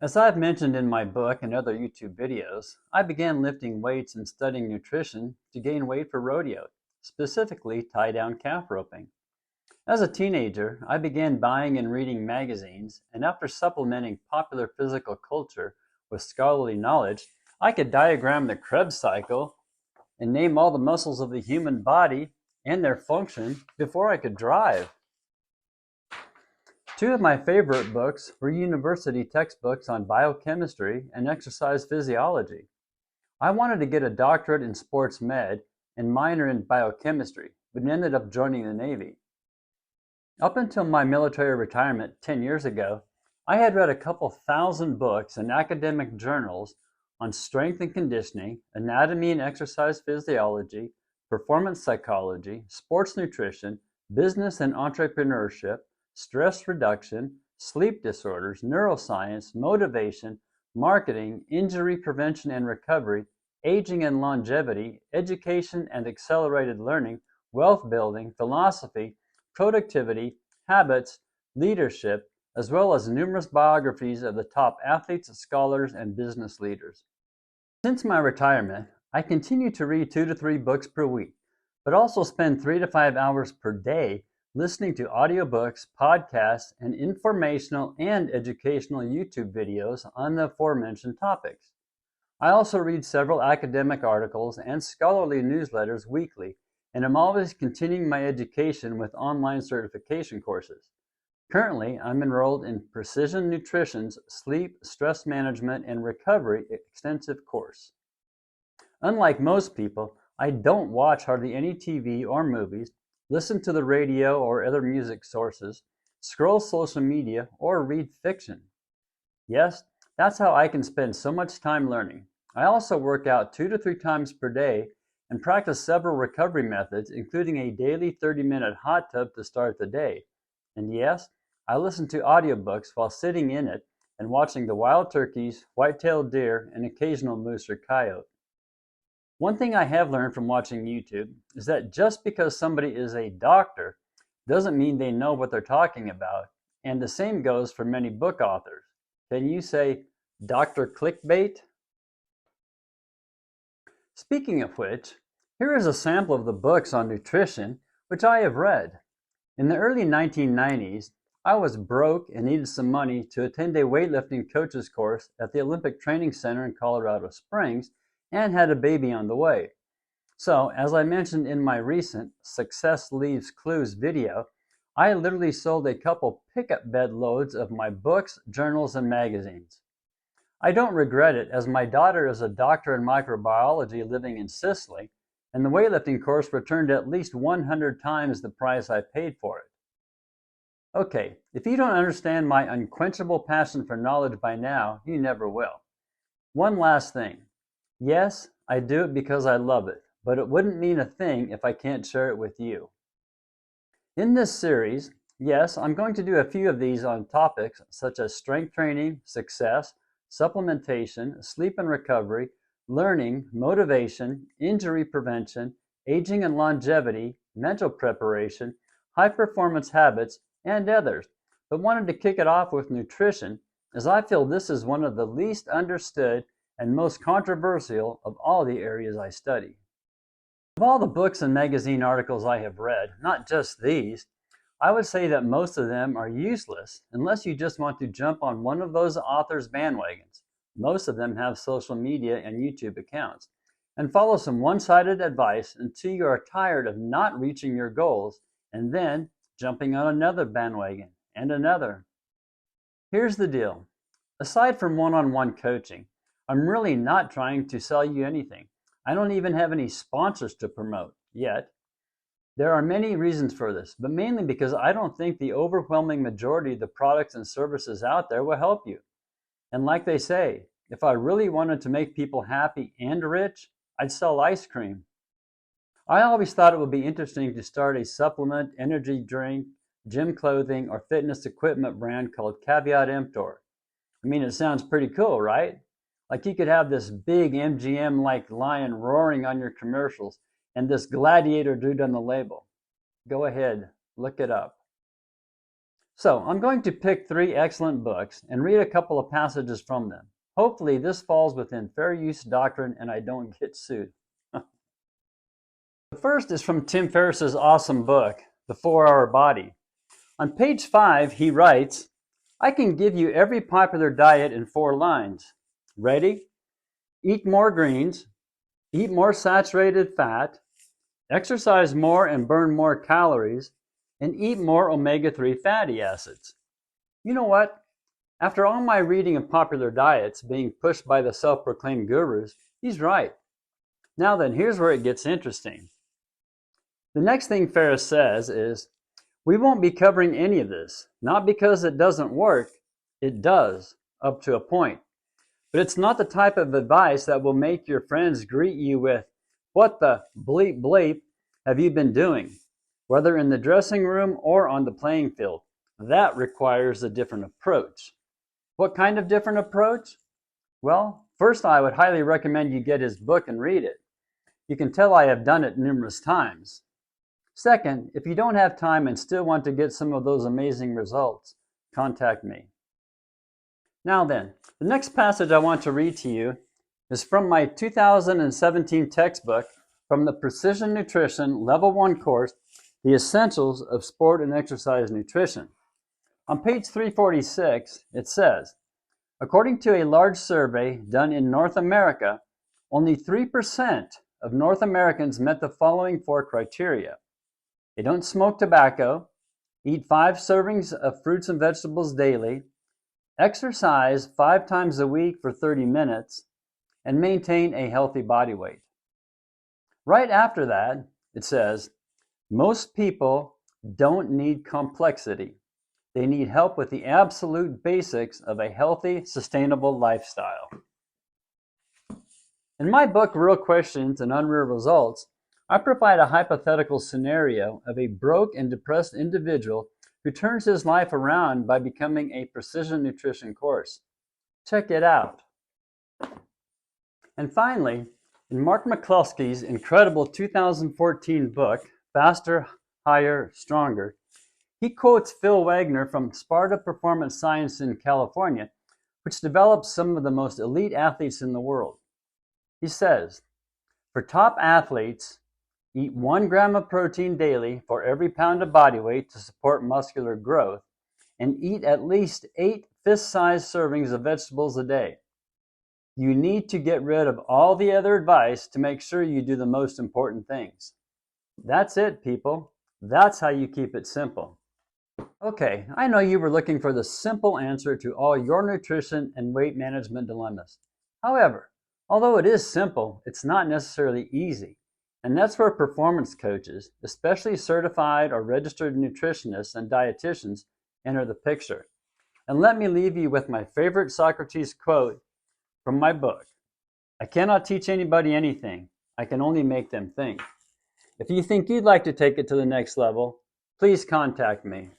As I've mentioned in my book and other YouTube videos, I began lifting weights and studying nutrition to gain weight for rodeo, specifically tie-down calf roping. As a teenager, I began buying and reading magazines, and after supplementing popular physical culture with scholarly knowledge, I could diagram the Krebs cycle and name all the muscles of the human body and their function before I could drive. Two of my favorite books were university textbooks on biochemistry and exercise physiology. I wanted to get a doctorate in sports med and minor in biochemistry, but ended up joining the Navy. Up until my military retirement 10 years ago, I had read a couple thousand books in academic journals on strength and conditioning, anatomy and exercise physiology, performance psychology, sports nutrition, business and entrepreneurship, stress reduction, sleep disorders, neuroscience, motivation, marketing, injury prevention and recovery, aging and longevity, education and accelerated learning, wealth building, philosophy, productivity, habits, leadership, as well as numerous biographies of the top athletes, scholars, and business leaders. Since my retirement, I continue to read 2 to 3 books per week, but also spend 3 to 5 hours per day listening to audiobooks, podcasts, and informational and educational YouTube videos on the aforementioned topics. I also read several academic articles and scholarly newsletters weekly, and I'm always continuing my education with online certification courses. Currently, I'm enrolled in Precision Nutrition's Sleep, Stress Management, and Recovery extensive course. Unlike most people, I don't watch hardly any TV or movies, listen to the radio or other music sources, scroll social media, or read fiction. Yes, that's how I can spend so much time learning. I also work out 2 to 3 times per day and practice several recovery methods, including a daily 30-minute hot tub to start the day. And yes, I listen to audiobooks while sitting in it and watching the wild turkeys, white-tailed deer, and occasional moose or coyote. One thing I have learned from watching YouTube is that just because somebody is a doctor doesn't mean they know what they're talking about, and the same goes for many book authors. Can you say Dr. Clickbait? Speaking of which, here is a sample of the books on nutrition which I have read. In the early 1990s, I was broke and needed some money to attend a weightlifting coach's course at the Olympic Training Center in Colorado Springs and had a baby on the way. So, as I mentioned in my recent Success Leaves Clues video, I literally sold a couple pickup bed loads of my books, journals, and magazines. I don't regret it, as my daughter is a doctor in microbiology living in Sicily, and the weightlifting course returned at least 100 times the price I paid for it. Okay, if you don't understand my unquenchable passion for knowledge by now, you never will. One last thing. Yes, I do it because I love it, but it wouldn't mean a thing if I can't share it with you. In this series, yes, I'm going to do a few of these on topics such as strength training, success, supplementation, sleep and recovery, learning, motivation, injury prevention, aging and longevity, mental preparation, high performance habits, and others, but wanted to kick it off with nutrition, as I feel this is one of the least understood and most controversial of all the areas I study. Of all the books and magazine articles I have read, not just these, I would say that most of them are useless unless you just want to jump on one of those authors' bandwagons. Most of them have social media and YouTube accounts, and follow some one-sided advice until you are tired of not reaching your goals and then jumping on another bandwagon and another. Here's the deal. Aside from one-on-one coaching, I'm really not trying to sell you anything. I don't even have any sponsors to promote yet. There are many reasons for this, but mainly because I don't think the overwhelming majority of the products and services out there will help you. And like they say, if I really wanted to make people happy and rich, I'd sell ice cream. I always thought it would be interesting to start a supplement, energy drink, gym clothing, or fitness equipment brand called Caveat Emptor. I mean, it sounds pretty cool, right? Like you could have this big MGM-like lion roaring on your commercials and this gladiator dude on the label. Go ahead, look it up. So I'm going to pick 3 excellent books and read a couple of passages from them. Hopefully this falls within fair use doctrine and I don't get sued. The first is from Tim Ferriss's awesome book, The 4-Hour Body. On page 5, he writes, I can give you every popular diet in 4 lines. Ready? Eat more greens, eat more saturated fat, exercise more and burn more calories, and eat more omega-3 fatty acids. You know what? After all my reading of popular diets being pushed by the self-proclaimed gurus, he's right. Now then, here's where it gets interesting. The next thing Ferriss says is, we won't be covering any of this, not because it doesn't work, it does, up to a point. But it's not the type of advice that will make your friends greet you with, what the bleep bleep have you been doing? Whether in the dressing room or on the playing field. That requires a different approach. What kind of different approach? Well, first I would highly recommend you get his book and read it. You can tell I have done it numerous times. Second, if you don't have time and still want to get some of those amazing results, contact me. Now then, the next passage I want to read to you is from my 2017 textbook from the Precision Nutrition Level 1 course, The Essentials of Sport and Exercise Nutrition. On page 346, it says, according to a large survey done in North America, only 3% of North Americans met the following 4 criteria. They don't smoke tobacco, eat 5 servings of fruits and vegetables daily, exercise 5 times a week for 30 minutes, and maintain a healthy body weight. Right after that, it says, most people don't need complexity. They need help with the absolute basics of a healthy, sustainable lifestyle. In my book, Real Questions and Unreal Results, I provide a hypothetical scenario of a broke and depressed individual who turns his life around by becoming a precision nutrition course. Check it out. And finally, in Mark McCluskey's incredible 2014 book, Faster, Higher, Stronger, he quotes Phil Wagner from Sparta Performance Science in California, which develops some of the most elite athletes in the world. He says, for top athletes, eat 1 gram of protein daily for every pound of body weight to support muscular growth, and eat at least 8 fist-sized servings of vegetables a day. You need to get rid of all the other advice to make sure you do the most important things. That's it, people. That's how you keep it simple. Okay, I know you were looking for the simple answer to all your nutrition and weight management dilemmas. However, although it is simple, it's not necessarily easy. And that's where performance coaches, especially certified or registered nutritionists and dietitians, enter the picture. And let me leave you with my favorite Socrates quote from my book. I cannot teach anybody anything. I can only make them think. If you think you'd like to take it to the next level, please contact me.